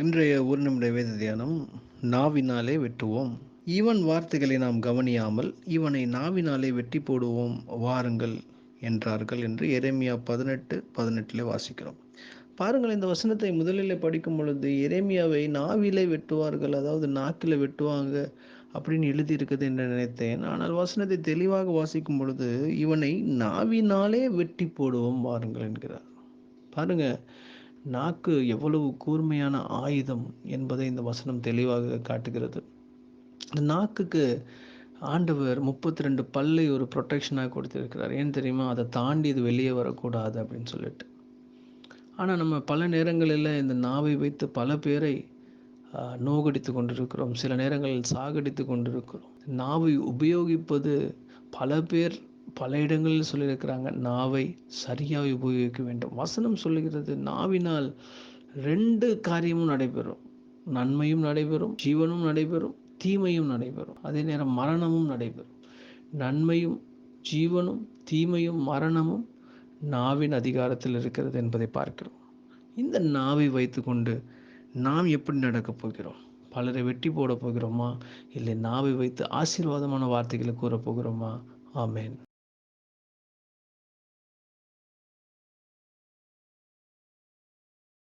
இன்றைய ஒரு நிமிட வேத தியானம், நாவினாலே வெட்டுவோம். இவன் வார்த்தைகளை நாம் கவனியாமல் இவனை நாவினாலே வெட்டி போடுவோம் வாருங்கள் என்றார்கள் என்று எரேமியா 18:18 வாசிக்கிறோம். பாருங்கள், இந்த வசனத்தை முதலில் படிக்கும் பொழுது எரேமியாவை நாவிலே வெட்டுவார்கள், அதாவது நாக்கில் வெட்டுவாங்க அப்படின்னு எழுதியிருக்குது என்று நினைத்தேன். ஆனால் வசனத்தை தெளிவாக வாசிக்கும் பொழுது இவனை நாவினாலே வெட்டி போடுவோம் வாருங்கள் என்கிறார். பாருங்க, நாக்கு எவ்வளவு கூர்மையான ஆயுதம் என்பதை இந்த வசனம் தெளிவாக காட்டுகிறது. இந்த நாக்குக்கு ஆண்டவர் 32 பல்லை ஒரு ப்ரொடெக்ஷனாக கொடுத்திருக்கிறார். ஏன் தெரியுமா? அதை தாண்டி இது வெளியே வரக்கூடாது அப்படின்னு சொல்லிட்டு. ஆனால் நம்ம பல நேரங்களில் இந்த நாவை வைத்து பல பேரை நோகடித்து கொண்டிருக்கிறோம். சில நேரங்களில் சாகடித்து கொண்டிருக்கிறோம். நாவை உபயோகிப்பது பல பேர் பல இடங்களில் சொல்லியிருக்கிறாங்க, நாவை சரியாக உபயோகிக்க வேண்டும். வசனம் சொல்லுகிறது, நாவினால் 2 காரியமும் நடைபெறும். நன்மையும் நடைபெறும், ஜீவனும் நடைபெறும், தீமையும் நடைபெறும். அதே நேரம் மரணமும் நடைபெறும். நன்மையும் ஜீவனும் தீமையும் மரணமும் நாவின் அதிகாரத்தில் இருக்கிறது என்பதை பார்க்கிறோம். இந்த நாவை வைத்துக்கொண்டு நாம் எப்படி நடக்கப் போகிறோம்? பலரை வெட்டி போட போகிறோமா? இல்லை நாவை வைத்து ஆசீர்வாதமான வார்த்தைகளை கூறப் போகிறோமா? ஆமென்.